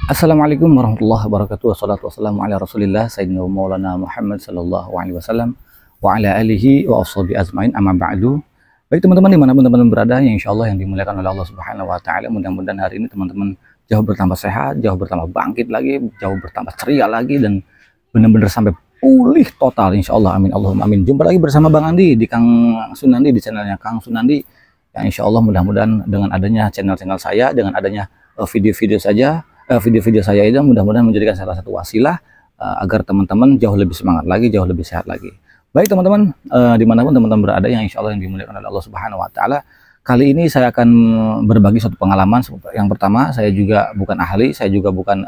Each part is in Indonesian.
Assalamualaikum warahmatullahi wabarakatuh. Wassalatu wassalamu ala Rasulillah Sayyidina Maulana Muhammad sallallahu alaihi wasallam wa ala alihi wa ashabi azmain, amma ba'du. Baik teman-teman, dimanapun teman-teman berada, yang insya Allah yang dimuliakan oleh Allah Subhanahu wa taala, mudah-mudahan hari ini teman-teman jauh bertambah sehat, jauh bertambah bangkit lagi, jauh bertambah ceria lagi, dan benar-benar sampai pulih total insya Allah. Amin Allahumma amin. Jumpa lagi bersama Bang Andi di Kang Sunandi, di channelnya Kang Sunandi, yang insya Allah mudah-mudahan dengan adanya channel-channel saya, dengan adanya video-video saya itu mudah-mudahan menjadikan salah satu wasilah agar teman-teman jauh lebih semangat lagi, jauh lebih sehat lagi. Baik teman-teman, dimanapun teman-teman berada, yang insya Allah yang dimuliakan oleh Allah Subhanahu wa taala, kali ini saya akan berbagi suatu pengalaman. Yang pertama, saya juga bukan ahli, saya juga bukan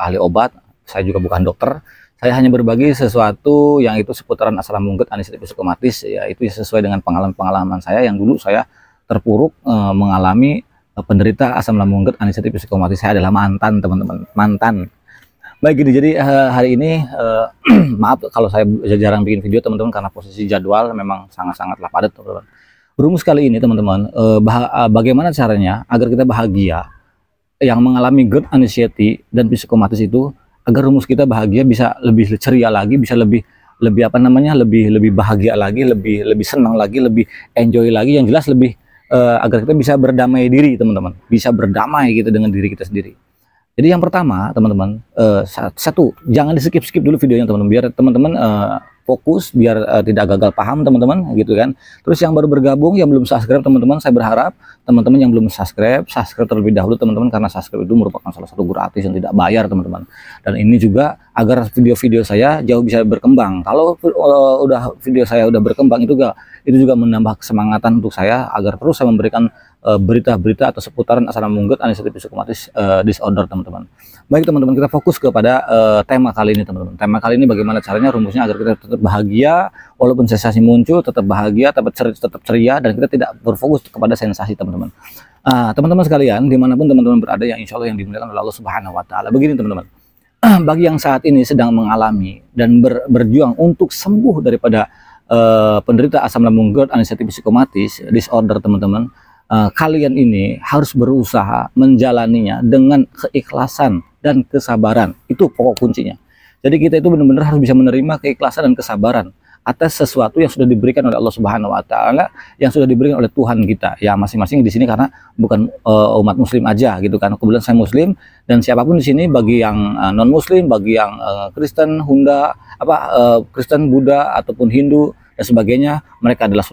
ahli obat, saya juga bukan dokter. Saya hanya berbagi sesuatu yang itu seputaran asam lambung, anestesia psikomatis, ya itu sesuai dengan pengalaman saya yang dulu saya terpuruk mengalami penderita asam lambung, anestesia psikomatis. Saya adalah mantan, teman-teman, mantan. Baik gini, jadi hari ini maaf kalau saya jarang bikin video teman-teman, karena posisi jadwal memang sangat-sangatlah padat teman-teman. Rumus kali ini teman-teman, bagaimana caranya agar kita bahagia yang mengalami GERD, anxiety dan psikomatis itu, agar rumus kita bahagia, bisa lebih ceria lagi, bisa lebih apa namanya, lebih bahagia lagi, lebih senang lagi, lebih enjoy lagi, yang jelas lebih agar kita bisa berdamai diri teman-teman, bisa berdamai gitu dengan diri kita sendiri. Jadi yang pertama teman-teman, satu, jangan di skip dulu videonya teman-teman, biar teman-teman fokus, biar tidak gagal paham teman-teman gitu kan. Terus yang baru bergabung, yang belum subscribe teman-teman, saya berharap teman-teman yang belum subscribe terlebih dahulu teman-teman, karena subscribe itu merupakan salah satu gratis yang tidak bayar teman-teman. Dan ini juga agar video-video saya jauh bisa berkembang. Kalau video saya udah berkembang, itu juga menambah kesemangatan untuk saya agar terus saya memberikan berita-berita atau seputaran asam lambung, anestesia psikomatis disorder teman-teman. Baik teman-teman, kita fokus kepada tema kali ini teman-teman. Tema kali ini bagaimana caranya, rumusnya agar kita tetap bahagia walaupun sensasi muncul, tetap bahagia, tetap ceria, dan kita tidak berfokus kepada sensasi teman-teman. Teman-teman sekalian, dimanapun teman-teman berada, yang insya Allah yang dimuliakan oleh Allah Subhanahu wa taala. Begini teman-teman, bagi yang saat ini sedang mengalami dan berjuang untuk sembuh daripada penderita asam lambung, anestesia psikomatis disorder teman-teman, kalian ini harus berusaha menjalaninya dengan keikhlasan dan kesabaran. Itu pokok kuncinya. Jadi kita itu benar-benar harus bisa menerima keikhlasan dan kesabaran atas sesuatu yang sudah diberikan oleh Allah Subhanahu wa taala, yang sudah diberikan oleh Tuhan kita. Ya masing-masing di sini, karena bukan umat muslim aja gitu kan. Kebetulan saya muslim, dan siapapun di sini, bagi yang non muslim, bagi yang Kristen, Kristen, Buddha ataupun Hindu dan sebagainya, mereka adalah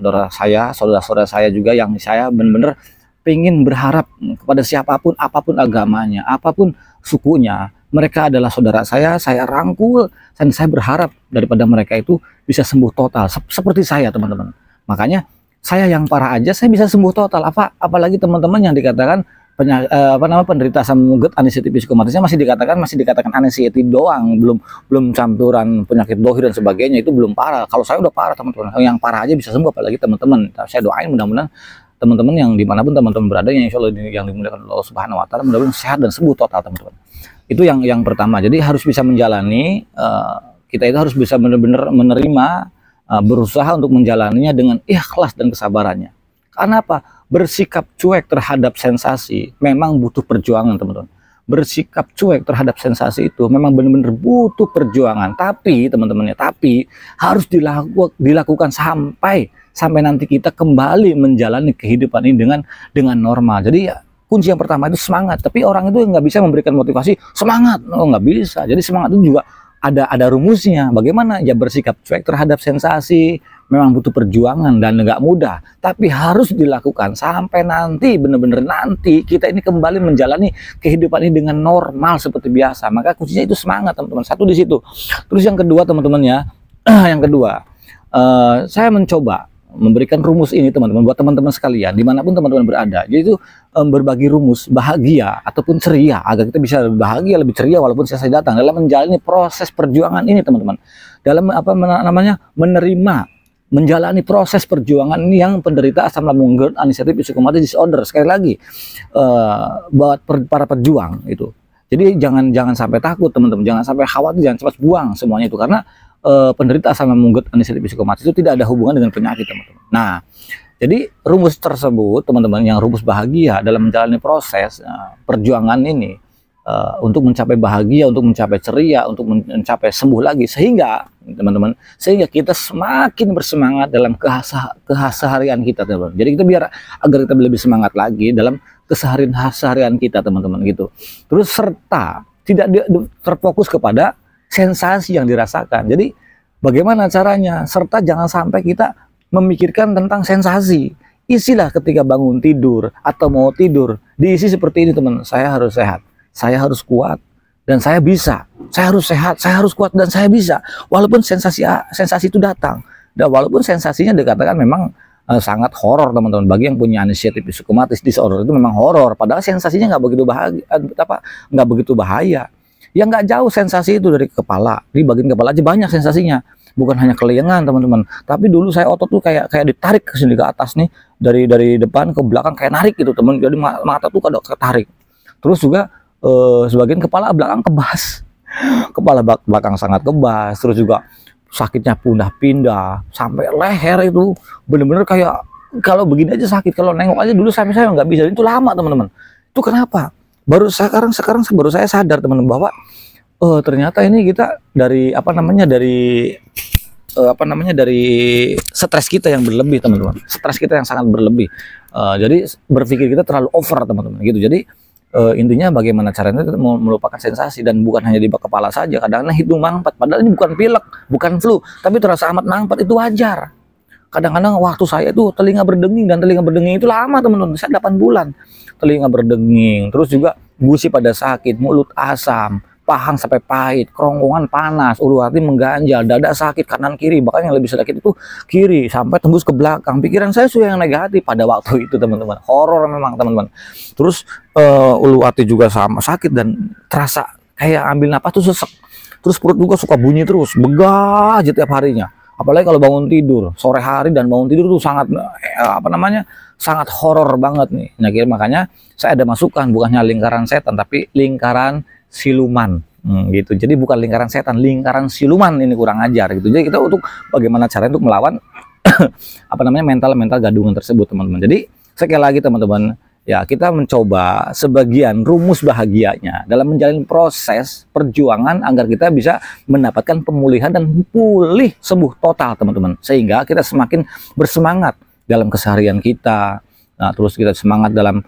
saudara-saudara saya juga, yang saya benar-benar pengen berharap kepada siapapun, apapun agamanya, apapun sukunya, mereka adalah saudara saya rangkul, dan saya berharap daripada mereka itu bisa sembuh total seperti saya teman-teman. Makanya saya yang parah aja saya bisa sembuh total, apalagi teman-teman yang dikatakan penderita asam lambung, anestesia psikomatisnya masih dikatakan anxiety doang, belum campuran penyakit dohir dan sebagainya, itu belum parah. Kalau saya udah parah teman-teman, yang parah aja bisa sembuh, apalagi teman-teman. Saya doain mudah-mudahan teman-teman yang dimanapun teman-teman berada, yang insya Allah yang dimuliakan Allah Subhanahu wa taala, mudah-mudahan sehat dan sembuh total teman-teman. Itu yang pertama. Jadi harus bisa menjalani, kita itu harus bisa benar-benar menerima, berusaha untuk menjalaninya dengan ikhlas dan kesabarannya. Karena apa? Bersikap cuek terhadap sensasi memang butuh perjuangan teman-teman. Bersikap cuek terhadap sensasi itu memang benar-benar butuh perjuangan. Tapi teman-teman ya, harus dilakukan sampai nanti kita kembali menjalani kehidupan ini dengan normal. Jadi ya, kunci yang pertama itu semangat. Tapi orang itu nggak bisa memberikan motivasi semangat, nggak bisa. Jadi semangat itu juga ada rumusnya. Bagaimana? Ya bersikap cuek terhadap sensasi memang butuh perjuangan dan nggak mudah, tapi harus dilakukan sampai nanti benar-benar nanti kita ini kembali menjalani kehidupan ini dengan normal seperti biasa. Maka kuncinya itu semangat teman-teman. Satu di situ. Terus yang kedua teman-teman ya, saya mencoba memberikan rumus ini teman-teman buat teman-teman sekalian dimanapun teman-teman berada, yaitu berbagi rumus bahagia ataupun ceria agar kita bisa bahagia, lebih ceria walaupun sensasi datang dalam menjalani proses perjuangan ini teman-teman, dalam menjalani proses perjuangan ini yang penderita asam lambung, anestesia psikomatis disorder. Sekali lagi buat para pejuang itu, jadi jangan sampai takut teman-teman, jangan sampai khawatir, jangan cepat buang semuanya itu, karena penderita asam lambung, anestesia psikomatis itu tidak ada hubungan dengan penyakit teman-teman. Nah, jadi rumus tersebut teman-teman, yang rumus bahagia dalam menjalani proses perjuangan ini, untuk mencapai bahagia, untuk mencapai ceria, untuk mencapai sembuh lagi, sehingga teman-teman, sehingga kita semakin bersemangat dalam keseharian kita, teman-teman. Jadi kita biar agar kita lebih semangat lagi dalam keseharian kita, teman-teman, gitu. Terus serta tidak terfokus kepada sensasi yang dirasakan. Jadi bagaimana caranya? Serta jangan sampai kita memikirkan tentang sensasi. Isilah ketika bangun tidur atau mau tidur, diisi seperti ini, teman. Saya harus sehat, saya harus kuat, dan saya bisa. Saya harus sehat, saya harus kuat, dan saya bisa. Walaupun sensasi itu datang, dan walaupun sensasinya dikatakan memang sangat horor, teman-teman. Bagi yang punya anxiety psikomatis disorder itu memang horor. Padahal sensasinya nggak begitu bahaya. Yang nggak jauh sensasi itu dari kepala. Di bagian kepala aja banyak sensasinya. Bukan hanya kelengan, teman-teman. Tapi dulu saya otot tuh kayak ditarik ke sini ke atas nih, dari depan ke belakang kayak narik gitu, teman. Jadi mata tuh kadang ketarik. Terus juga sebagian kepala belakang kebas. Kepala belakang sangat kebas. Terus juga sakitnya pindah sampai leher itu bener-bener kayak kalau begini aja sakit. Kalau nengok aja dulu saya nggak bisa. Itu lama, teman-teman. Itu kenapa? Baru sekarang baru saya sadar, teman-teman, bahwa ternyata ini kita dari dari stres kita yang berlebih, teman-teman. Stres kita yang sangat berlebih. Jadi berpikir kita terlalu over, teman-teman, gitu. Jadi intinya bagaimana caranya kita melupakan sensasi, dan bukan hanya di kepala saja. Kadang-kadang hidung mangpat, padahal ini bukan pilek, bukan flu, tapi terasa amat mangpat, itu wajar. Kadang-kadang waktu saya itu telinga berdenging, dan telinga berdenging itu lama, teman-teman. Saya 8 bulan telinga berdenging, terus juga gusi pada sakit, mulut asam, pahang sampai pahit, kerongkongan panas, ulu hati mengganjal, dada sakit kanan kiri, bahkan yang lebih sakit itu kiri sampai tembus ke belakang. Pikiran saya sudah yang negatif pada waktu itu, teman-teman. Horor memang, teman-teman. Terus ulu hati juga sama sakit, dan terasa kayak ambil napas tuh sesek. Terus perut juga suka bunyi terus, begah aja tiap harinya. Apalagi kalau bangun tidur sore hari dan bangun tidur tuh sangat sangat horor banget nih. Nah, makanya saya ada masukan, bukannya lingkaran setan tapi lingkaran siluman, gitu. Jadi bukan lingkaran setan, lingkaran siluman, ini kurang ajar, gitu. Jadi kita untuk bagaimana cara untuk melawan mental gadungan tersebut, teman-teman. Jadi sekali lagi, teman-teman, ya, kita mencoba sebagian rumus bahagianya dalam menjalani proses perjuangan agar kita bisa mendapatkan pemulihan dan pulih sembuh total, teman-teman. Sehingga kita semakin bersemangat dalam keseharian kita. Nah, terus kita semangat dalam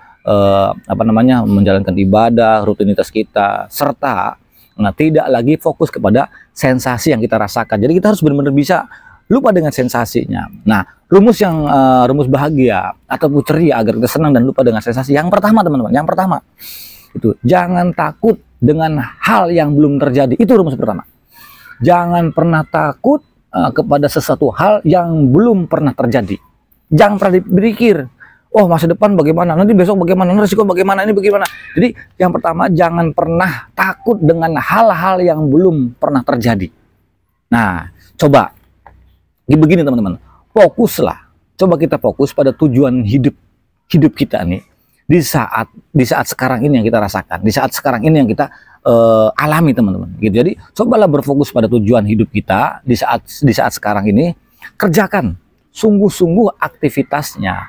menjalankan ibadah, rutinitas kita, serta tidak lagi fokus kepada sensasi yang kita rasakan. Jadi kita harus benar-benar bisa lupa dengan sensasinya. Nah, rumus bahagia atau ceria agar kita senang dan lupa dengan sensasi. Yang pertama, teman-teman, itu jangan takut dengan hal yang belum terjadi. Itu rumus pertama. Jangan pernah takut kepada sesuatu hal yang belum pernah terjadi. Jangan pernah berpikir, oh, masa depan bagaimana, nanti besok bagaimana, resiko bagaimana, ini bagaimana. Jadi yang pertama, jangan pernah takut dengan hal-hal yang belum pernah terjadi. Nah, coba begini, teman-teman, fokuslah. Coba kita fokus pada tujuan hidup kita nih di saat sekarang ini yang kita rasakan, di saat sekarang ini yang kita alami, teman-teman, gitu. Jadi cobalah berfokus pada tujuan hidup kita di saat sekarang ini. Kerjakan sungguh-sungguh aktivitasnya,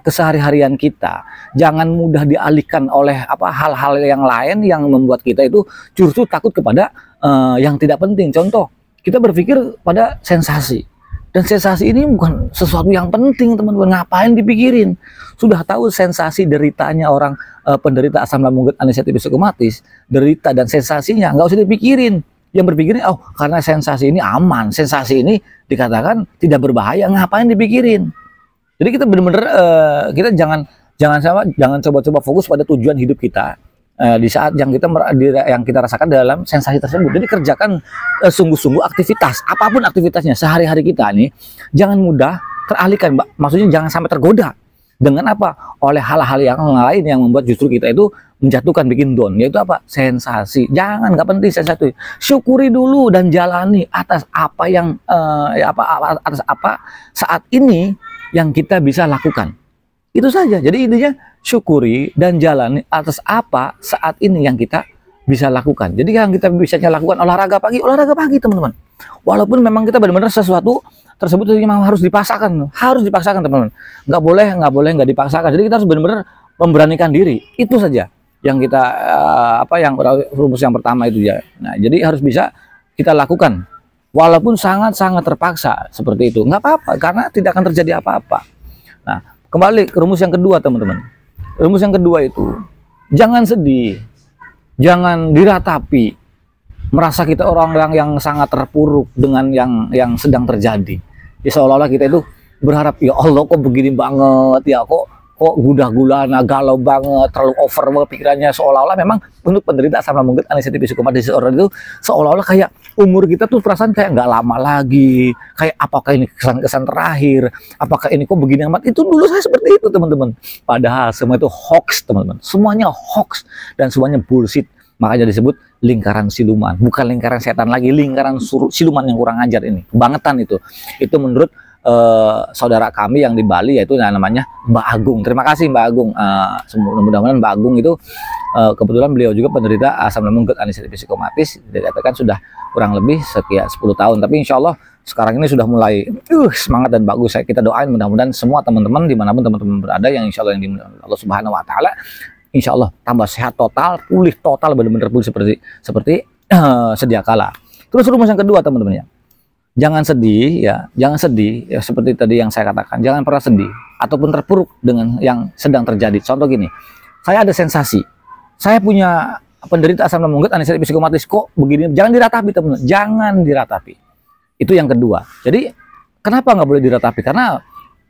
kesehari-harian kita. Jangan mudah dialihkan oleh hal-hal yang lain yang membuat kita itu justru takut kepada yang tidak penting. Contoh, kita berpikir pada sensasi, dan sensasi ini bukan sesuatu yang penting, teman-teman. Ngapain dipikirin? Sudah tahu sensasi deritanya orang penderita asam lambung anxiety psikomatis, derita dan sensasinya, nggak usah dipikirin. Yang berpikirin, oh, karena sensasi ini aman, sensasi ini dikatakan tidak berbahaya, ngapain dipikirin? Jadi kita benar-benar kita jangan coba-coba fokus pada tujuan hidup kita di saat yang kita rasakan dalam sensasi tersebut. Jadi kerjakan sungguh-sungguh aktivitas, apapun aktivitasnya sehari-hari kita nih, jangan mudah teralihkan, maksudnya jangan sampai tergoda dengan oleh hal-hal yang lain yang membuat justru kita itu menjatuhkan, bikin down, yaitu sensasi. Jangan, nggak penting sensasi. Syukuri dulu dan jalani atas apa yang saat ini yang kita bisa lakukan. Itu saja. Jadi intinya syukuri dan jalani atas apa saat ini yang kita bisa lakukan. Jadi yang kita bisa lakukan olahraga pagi, teman-teman. Walaupun memang kita benar-benar sesuatu tersebut memang harus dipaksakan, teman-teman. Nggak boleh nggak dipaksakan. Jadi kita harus benar-benar memberanikan diri. Itu saja. yang kita yang rumus yang pertama itu ya. Nah, jadi harus bisa kita lakukan walaupun sangat-sangat terpaksa seperti itu. Nggak apa-apa karena tidak akan terjadi apa-apa. Nah, kembali ke rumus yang kedua, teman-teman. Rumus yang kedua itu jangan sedih, jangan diratapi, merasa kita orang yang sangat terpuruk dengan yang sedang terjadi. Ya seolah-olah kita itu berharap, ya Allah kok begini banget ya, kok gudah-gulana, galau banget, terlalu over banget pikirannya, seolah-olah memang untuk penderita asam lambung GERD anxiety psikopatis disorder itu seolah-olah kayak umur kita tuh perasaan kayak nggak lama lagi, kayak apakah ini kesan-kesan terakhir, apakah ini kok begini amat. Itu dulu saya seperti itu, teman-teman. Padahal semua itu hoax, teman-teman, semuanya hoax dan semuanya bullshit. Makanya disebut lingkaran siluman, bukan lingkaran setan lagi, lingkaran siluman yang kurang ajar ini, kebangetan itu. Itu menurut saudara kami yang di Bali, yaitu namanya Mbak Agung. Terima kasih Mbak Agung. Mudah-mudahan Mbak Agung itu kebetulan beliau juga penderita asam lambung GERD anxiety psikopatis, dikatakan sudah kurang lebih sekian 10 tahun. Tapi insya Allah sekarang ini sudah mulai semangat dan bagus. Kita doain mudah-mudahan semua teman-teman dimanapun teman-teman berada, yang insya Allah yang dimuliakan Allah Subhanahu Wa Taala, insya Allah tambah sehat total, pulih total, benar-benar pulih seperti sedia kala. Terus rumus yang kedua, teman-teman ya, jangan sedih ya, jangan sedih ya, seperti tadi yang saya katakan, jangan pernah sedih ataupun terpuruk dengan yang sedang terjadi. Contoh gini, saya ada sensasi, saya punya penderita asam lambung GERD anxiety psikopatis kok begini, jangan diratapi, teman-teman, jangan diratapi. Itu yang kedua. Jadi kenapa nggak boleh diratapi? Karena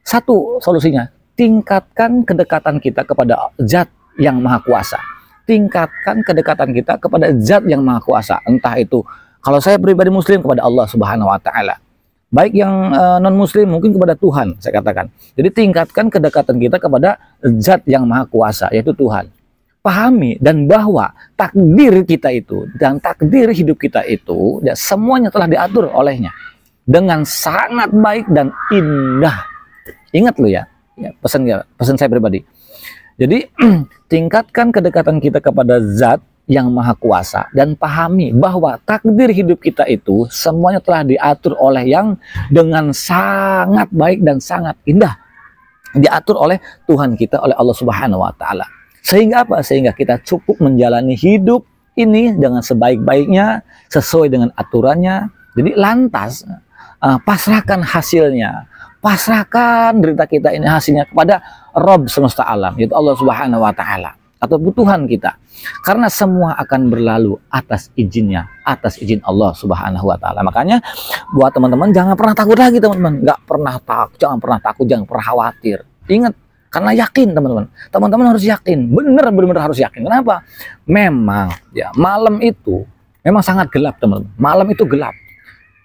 satu solusinya, tingkatkan kedekatan kita kepada Zat yang Maha Kuasa. Tingkatkan kedekatan kita kepada Zat yang Maha Kuasa. Entah itu, kalau saya pribadi muslim, kepada Allah Subhanahu Wa Taala. Baik yang non muslim mungkin kepada Tuhan, saya katakan. Jadi tingkatkan kedekatan kita kepada Zat yang Maha Kuasa, yaitu Tuhan. Pahami dan bahwa takdir kita itu dan takdir hidup kita itu ya, semuanya telah diatur olehnya dengan sangat baik dan indah. Ingat lo ya, pesan saya pribadi. Jadi tingkatkan kedekatan kita kepada Zat yang Maha Kuasa dan pahami bahwa takdir hidup kita itu semuanya telah diatur oleh yang dengan sangat baik dan sangat indah. Diatur oleh Tuhan kita, oleh Allah Subhanahu Wa Taala. Sehingga apa? Sehingga kita cukup menjalani hidup ini dengan sebaik-baiknya, sesuai dengan aturannya. Jadi lantas pasrahkan hasilnya, pasrahkan derita kita ini hasilnya kepada Rabb semesta alam, yaitu Allah Subhanahu Wa Taala, atau Tuhan kita. Karena semua akan berlalu atas izinnya, atas izin Allah Subhanahu Wa Taala. Makanya buat teman-teman jangan pernah takut lagi, teman-teman. Nggak pernah takut, jangan pernah takut, jangan pernah khawatir. Ingat, karena yakin, teman-teman. Teman-teman harus yakin, benar-benar harus yakin. Kenapa? Memang ya malam itu memang sangat gelap, teman-teman. Malam itu gelap.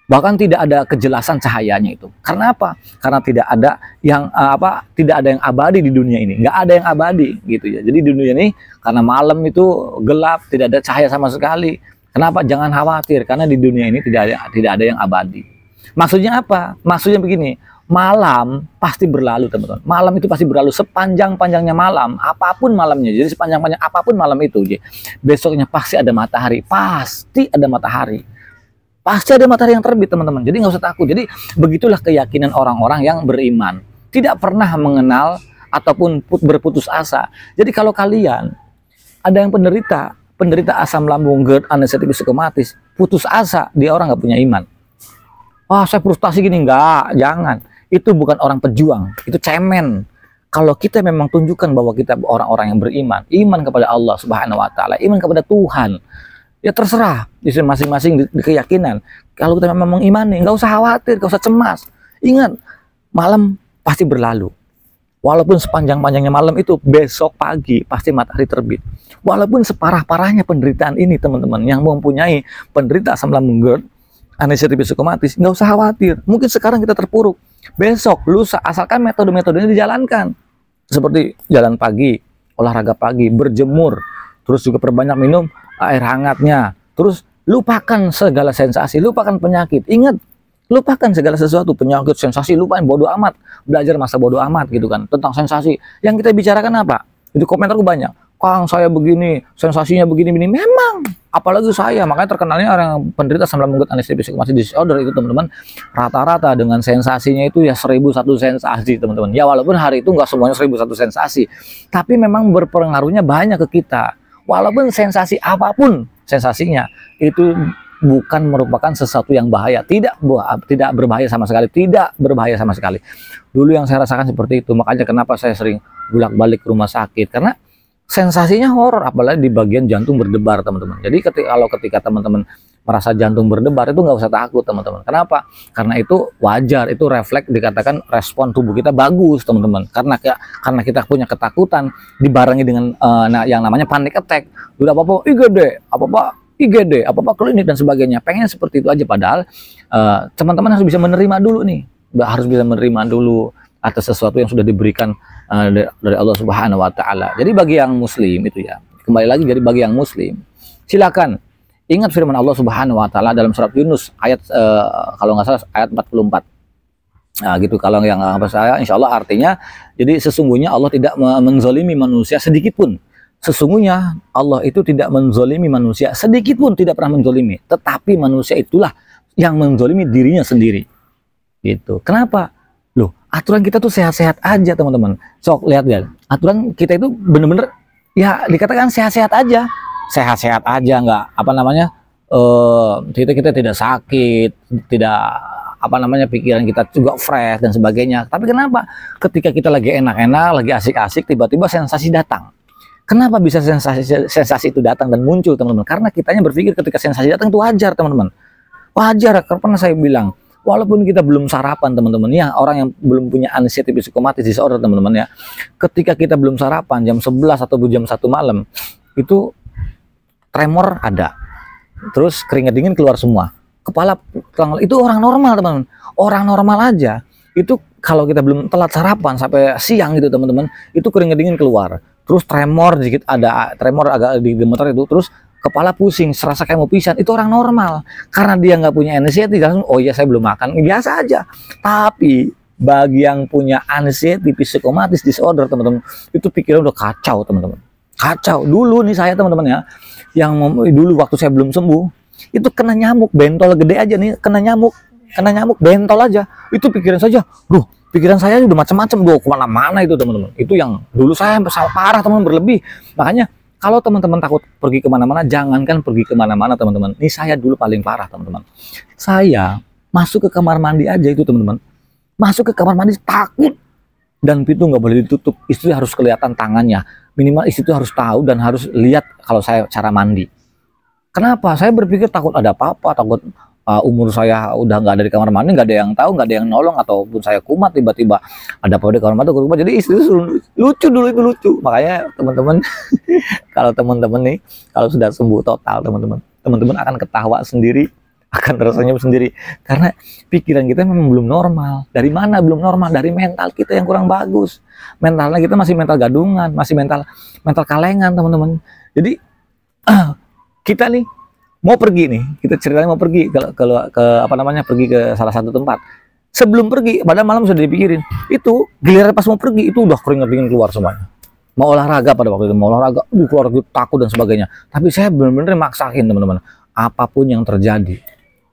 Bahkan tidak ada kejelasan cahayanya itu. Karena apa? Karena tidak ada yang tidak ada yang abadi di dunia ini. Nggak ada yang abadi gitu ya. Jadi di dunia ini karena malam itu gelap, tidak ada cahaya sama sekali. Kenapa? Jangan khawatir, karena di dunia ini tidak ada yang abadi. Maksudnya apa? Maksudnya begini, malam pasti berlalu, teman-teman. Malam itu pasti berlalu sepanjang-panjangnya malam, apapun malamnya. Jadi sepanjang-panjang apapun malam itu, besoknya pasti ada matahari, pasti ada matahari. Pasti ada matahari yang terbit, teman-teman. Jadi nggak usah takut. Jadi begitulah keyakinan orang-orang yang beriman. Tidak pernah mengenal ataupun berputus asa. Jadi kalau kalian ada yang penderita asam lambung GERD anxiety psikopatis, putus asa, dia orang nggak punya iman. Wah, saya frustasi gini, enggak, jangan. Itu bukan orang pejuang, itu cemen. Kalau kita memang tunjukkan bahwa kita orang-orang yang beriman, iman kepada Allah Subhanahu Wa Taala, iman kepada Tuhan. Ya terserah di masing-masing di keyakinan. Kalau kita memang mengimani, nggak usah khawatir, nggak usah cemas. Ingat, malam pasti berlalu. Walaupun sepanjang-panjangnya malam itu, besok pagi pasti matahari terbit. Walaupun separah-parahnya penderitaan ini, teman-teman, yang mempunyai penderita asam lambung GERD anxiety psikopatis, nggak usah khawatir. Mungkin sekarang kita terpuruk, besok, lusa, asalkan metode-metode ini dijalankan. Seperti jalan pagi, olahraga pagi, berjemur, terus juga perbanyak minum air hangatnya. Terus lupakan segala sensasi, lupakan penyakit. Ingat, lupakan segala sesuatu, penyakit, sensasi, lupain, bodoh amat. Belajar masa bodoh amat gitu kan, tentang sensasi. Yang kita bicarakan apa? Itu komentarku banyak. Kang, saya begini, sensasinya begini-begini. Memang, apalagi saya. Makanya terkenalnya orang yang penderita asam lambung GERD anxiety psikopatis disorder itu, teman-teman, rata-rata dengan sensasinya itu ya 1001 sensasi, teman-teman. Ya walaupun hari itu nggak semuanya 1001 sensasi, tapi memang berpengaruhnya banyak ke kita. Walaupun sensasi apapun sensasinya, itu bukan merupakan sesuatu yang bahaya, tidak berbahaya sama sekali, tidak berbahaya sama sekali. Dulu yang saya rasakan seperti itu, makanya kenapa saya sering bolak-balik ke rumah sakit, karena sensasinya horor, apalagi di bagian jantung berdebar, teman-teman. Jadi ketika teman-teman merasa jantung berdebar, itu nggak usah takut, teman-teman. Kenapa? Karena itu wajar, itu refleks, dikatakan respon tubuh kita bagus, teman-teman. Karena kita punya ketakutan dibarengi dengan yang namanya panic attack. Udah apa-apa IGD, apa-apa klinik dan sebagainya. Pengen seperti itu aja, padahal teman-teman harus bisa menerima dulu nih. Harus bisa menerima dulu atas sesuatu yang sudah diberikan dari Allah Subhanahu wa taala. Jadi bagi yang muslim itu ya, kembali lagi, jadi bagi yang muslim, silakan ingat firman Allah Subhanahu wa taala dalam surat Yunus ayat kalau nggak salah ayat 44. Nah, gitu, kalau yang apa saya insyaallah artinya, jadi sesungguhnya Allah tidak menzalimi manusia sedikit pun. Sesungguhnya Allah itu tidak menzalimi manusia sedikit pun, tidak pernah menzalimi, tetapi manusia itulah yang menzalimi dirinya sendiri. Gitu. Kenapa? Loh, aturan kita tuh sehat-sehat aja, teman-teman. Sok lihat ya, aturan kita itu bener-bener ya dikatakan sehat-sehat aja, nggak apa namanya, kita tidak sakit, tidak apa namanya, pikiran kita juga fresh dan sebagainya. Tapi kenapa ketika kita lagi enak-enak, lagi asik-asik, tiba-tiba sensasi datang? Kenapa bisa sensasi itu datang dan muncul, teman-teman? Karena kitanya berpikir ketika sensasi datang itu wajar, teman-teman. Wajar, karena saya bilang, walaupun kita belum sarapan, teman-teman ya, orang yang belum punya anxiety psychomatic disorder, teman-teman ya, ketika kita belum sarapan jam 11 atau jam 1 malam, itu tremor ada, terus keringat dingin keluar semua, kepala, itu orang normal, teman-teman. Orang normal aja itu kalau kita belum telat sarapan sampai siang gitu, teman-teman, itu keringat dingin keluar, terus tremor dikit, ada tremor agak digemeter itu, terus kepala pusing, serasa kayak mau pingsan, itu orang normal. Karena dia nggak punya anxiety, langsung, oh iya saya belum makan, biasa aja. Tapi bagi yang punya anxiety psychomatic disorder, teman-teman, itu pikiran udah kacau, teman-teman. Kacau. Dulu nih saya, teman-teman ya, yang dulu waktu saya belum sembuh, itu kena nyamuk, bentol gede aja nih, kena nyamuk bentol aja, itu pikiran saja, pikiran saya udah macam-macam, kemana-mana itu, teman-teman. Itu yang dulu saya parah, teman-teman, berlebih. Makanya kalau teman-teman takut pergi kemana-mana, jangankan pergi kemana-mana, teman-teman. Ini saya dulu paling parah, teman-teman. Saya masuk ke kamar mandi aja itu, teman-teman. Masuk ke kamar mandi takut, dan pintu nggak boleh ditutup. Istri harus kelihatan tangannya. Minimal istri itu harus tahu dan harus lihat kalau saya cara mandi. Kenapa? Saya berpikir takut ada apa-apa, takut umur saya udah nggak ada di kamar mandi, nggak ada yang tahu, nggak ada yang nolong, ataupun saya kumat tiba-tiba ada apa di kamar mandi, jadi istri itu lucu dulu, itu lucu. Makanya teman-teman kalau teman-teman nih, kalau sudah sembuh total, teman-teman akan ketawa sendiri, akan tersenyum sendiri, karena pikiran kita memang belum normal. Dari mana belum normal? Dari mental kita yang kurang bagus. Mentalnya kita masih mental gadungan, masih mental kalengan, teman-teman. Jadi kita nih mau pergi nih, kita ceritanya mau pergi pergi ke salah satu tempat. Sebelum pergi, pada malam sudah dipikirin. Itu giliran pas mau pergi, itu udah keringat dingin keluar semuanya. Mau olahraga pada waktu itu, keluar takut dan sebagainya. Tapi saya benar-benar maksain, teman-teman. Apapun yang terjadi,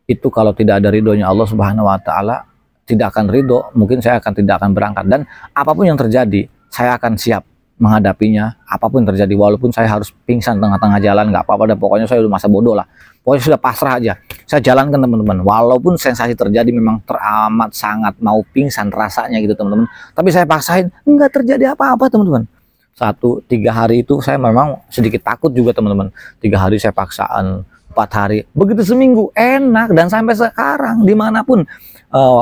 itu kalau tidak ada ridhonya Allah Subhanahu wa taala, tidak akan ridho, mungkin saya tidak akan berangkat. Dan apapun yang terjadi, saya akan siap menghadapinya, apapun terjadi, walaupun saya harus pingsan tengah-tengah jalan, nggak apa-apa, pokoknya saya udah masa bodoh lah, pokoknya sudah pasrah aja, saya jalankan, teman-teman. Walaupun sensasi terjadi memang teramat sangat mau pingsan rasanya gitu, teman-teman, tapi saya paksain, nggak terjadi apa-apa, teman-teman. 3 hari itu saya memang sedikit takut juga, teman-teman. 3 hari saya paksaan, 4 hari, begitu seminggu enak. Dan sampai sekarang dimanapun,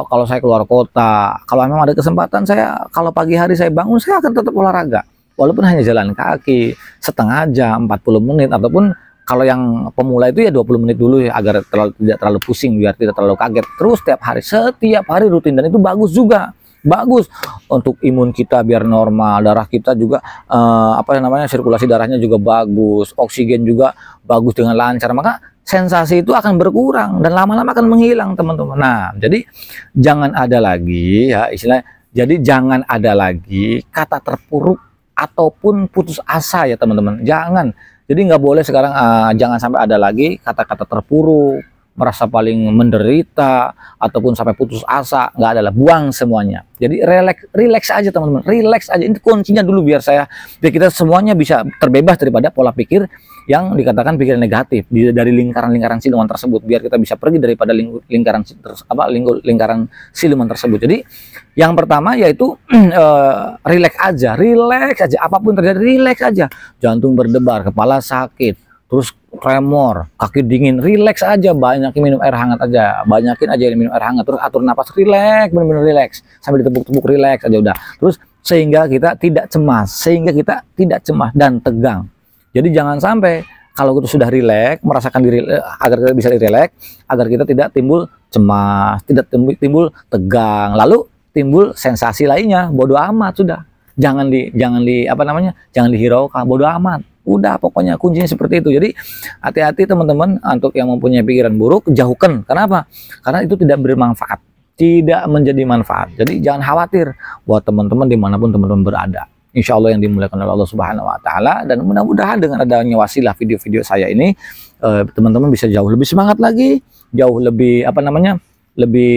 kalau saya keluar kota, kalau memang ada kesempatan, saya kalau pagi hari saya bangun, saya akan tetap olahraga. Walaupun hanya jalan kaki setengah jam, 40 menit, ataupun kalau yang pemula itu ya 20 menit dulu ya, agar tidak terlalu pusing, biar tidak terlalu kaget. Terus setiap hari rutin, dan itu bagus juga. Bagus untuk imun kita biar normal, darah kita juga sirkulasi darahnya juga bagus, oksigen juga bagus dengan lancar, maka sensasi itu akan berkurang dan lama-lama akan menghilang, teman-teman. Nah, jadi jangan ada lagi ya istilahnya, jadi jangan ada lagi kata terpuruk ataupun putus asa ya, teman-teman. Jangan. Jadi nggak boleh sekarang, jangan sampai ada lagi kata-kata terpuruk, merasa paling menderita ataupun sampai putus asa, nggak adalah, buang semuanya. Jadi relax aja teman-teman, relax aja. Ini kuncinya dulu biar kita semuanya bisa terbebas daripada pola pikir yang dikatakan pikiran negatif dari lingkaran-lingkaran siluman tersebut, biar kita bisa pergi daripada lingkaran siluman tersebut. Jadi yang pertama yaitu relax aja, apapun terjadi relax aja. Jantung berdebar, kepala sakit, terus tremor, kaki dingin, relax aja, banyakin minum air hangat aja, minum air hangat, terus atur napas, relax, benar-benar relax, sambil ditepuk-tepuk, relax aja udah. Terus sehingga kita tidak cemas, dan tegang. Jadi jangan sampai kalau kita sudah relax, merasakan diri, agar kita bisa relax, agar kita tidak timbul cemas, tidak timbul tegang, lalu timbul sensasi lainnya, bodoh amat sudah. Jangan dihiraukan, bodoh amat. Udah, pokoknya kuncinya seperti itu. Jadi hati-hati teman-teman untuk yang mempunyai pikiran buruk, jauhkan. Kenapa? Karena itu tidak bermanfaat, tidak menjadi manfaat. Jadi jangan khawatir buat teman-teman dimanapun teman-teman berada. Insya Allah yang dimuliakan oleh Allah Subhanahu Wa Taala, dan mudah-mudahan dengan adanya wasilah video-video saya ini, teman-teman bisa jauh lebih semangat lagi, jauh lebih lebih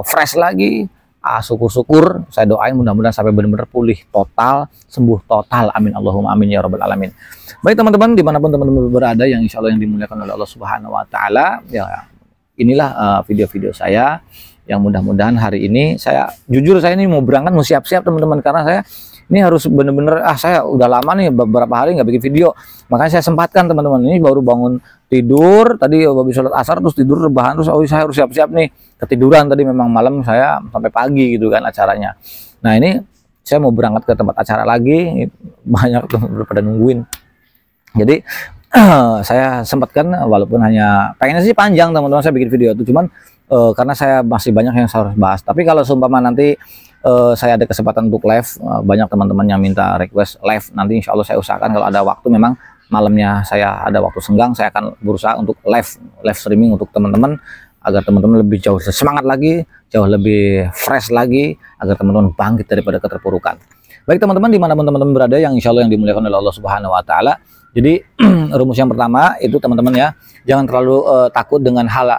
fresh lagi. Syukur-syukur, saya doain mudah-mudahan sampai benar-benar pulih total, sembuh total, amin Allahumma amin ya rabbal alamin. Baik teman-teman, dimanapun teman-teman berada yang insya Allah yang dimuliakan oleh Allah Subhanahu Wa Taala, ya inilah video-video saya yang mudah-mudahan hari ini saya ini mau berangkat, mau siap-siap teman-teman, karena saya ini harus benar-benar saya udah lama nih beberapa hari nggak bikin video, makanya saya sempatkan teman-teman. Ini baru bangun tidur tadi, habis sholat asar terus tidur rebahan, terus saya harus siap-siap nih, ketiduran tadi, memang malam saya sampai pagi gitu kan acaranya. Nah ini saya mau berangkat ke tempat acara lagi, banyak tuh pada nungguin, jadi saya sempatkan, walaupun hanya pengennya sih panjang teman-teman saya bikin video itu, cuman karena saya masih banyak yang saya harus bahas. Tapi kalau seumpama nanti saya ada kesempatan untuk live, banyak teman-teman yang minta request live, nanti insya Allah saya usahakan kalau ada waktu, memang malamnya saya ada waktu senggang, saya akan berusaha untuk live streaming untuk teman-teman, agar teman-teman lebih jauh semangat lagi, jauh lebih fresh lagi, agar teman-teman bangkit daripada keterpurukan. Baik teman-teman, dimanapun teman-teman berada yang insya Allah yang dimuliakan oleh Allah Subhanahu Wa Taala. Jadi rumus yang pertama itu teman-teman ya, jangan terlalu takut dengan hal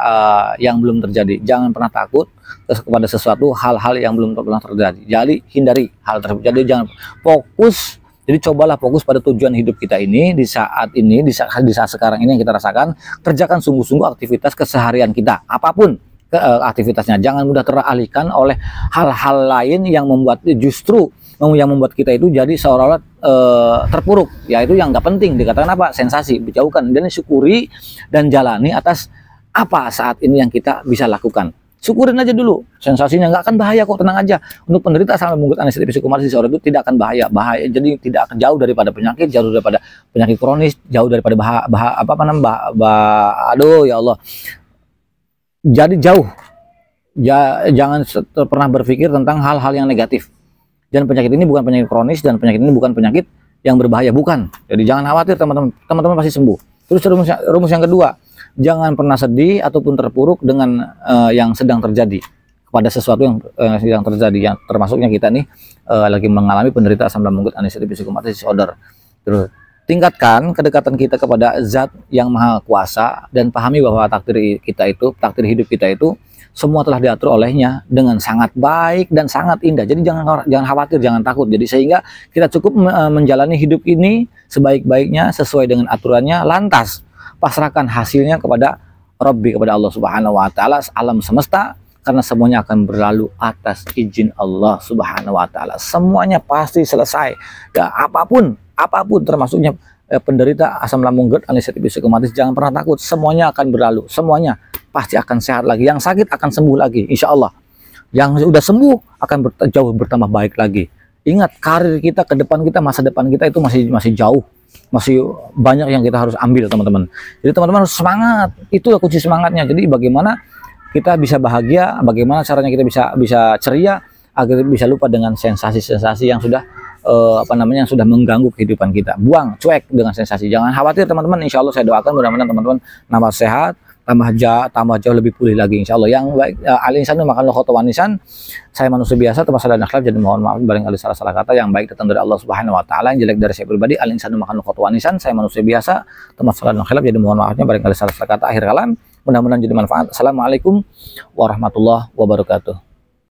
yang belum terjadi. Jangan pernah takut kepada sesuatu hal-hal yang belum pernah terjadi. Jadi hindari hal tersebut. Jadi jangan fokus. Jadi cobalah fokus pada tujuan hidup kita ini di saat sekarang ini yang kita rasakan. Kerjakan sungguh-sungguh aktivitas keseharian kita, apapun aktivitasnya. Jangan mudah teralihkan oleh hal-hal lain yang membuat kita itu jadi seolah-olah terpuruk, yaitu yang nggak penting. Dikatakan apa? Sensasi. Jauhkan dan syukuri dan jalani atas apa saat ini yang kita bisa lakukan. Syukurin aja dulu, sensasinya nggak akan bahaya kok, tenang aja. Untuk penderita asam lambung anestesi psikomatis disorder itu tidak akan bahaya, jadi tidak akan jauh daripada penyakit, jauh daripada penyakit kronis, jauh daripada aduh ya Allah. Jadi jauh, jangan pernah berpikir tentang hal-hal yang negatif. Dan penyakit ini bukan penyakit kronis, dan penyakit ini bukan penyakit yang berbahaya, bukan. Jadi jangan khawatir teman-teman pasti sembuh. Terus rumus yang kedua, jangan pernah sedih ataupun terpuruk dengan yang sedang terjadi, kepada sesuatu yang sedang terjadi, yang termasuknya kita nih lagi mengalami penderita asam lambung anestesi psikomatis disorder. Terus tingkatkan kedekatan kita kepada Zat yang Maha Kuasa, dan pahami bahwa takdir hidup kita itu semua telah diatur olehnya dengan sangat baik dan sangat indah. Jadi jangan khawatir, jangan takut. Jadi sehingga kita cukup menjalani hidup ini sebaik-baiknya sesuai dengan aturannya, lantas pasrahkan hasilnya kepada Rabbi, kepada Allah Subhanahu Wa Taala, alam semesta, karena semuanya akan berlalu atas izin Allah Subhanahu Wa Taala. Semuanya pasti selesai. Ya, apapun termasuknya penderita asam lambung anestesi psikomatis, jangan pernah takut. Semuanya akan berlalu, semuanya pasti akan sehat lagi. Yang sakit akan sembuh lagi, insya Allah. Yang sudah sembuh akan jauh bertambah baik lagi. Ingat, karir kita ke depan kita, masa depan kita itu masih jauh, masih banyak yang kita harus ambil teman-teman. Jadi teman-teman harus semangat, itu kunci semangatnya. Jadi bagaimana kita bisa bahagia, bagaimana caranya kita bisa ceria, agar bisa lupa dengan sensasi-sensasi yang sudah yang sudah mengganggu kehidupan kita. Buang, cuek dengan sensasi. Jangan khawatir teman-teman. Insya Allah saya doakan mudah-mudahan teman-teman nambah sehat, tambah jauh lebih pulih lagi insya Allah. Yang baik, al-insanu makan khotowan nisan. Saya manusia biasa, termasuk dan akhlak, jadi mohon maaf barangkali salah kata. Yang baik datang dari Allah Subhanahu Wa Taala, yang jelek dari saya pribadi. Al-insanu makan khotowan nisan. Saya manusia biasa, termasuk dan akhlak, jadi mohon maafnya barangkali salah kata. Akhir kalam, Mudah-mudahan jadi manfaat. Assalamualaikum warahmatullahi wabarakatuh.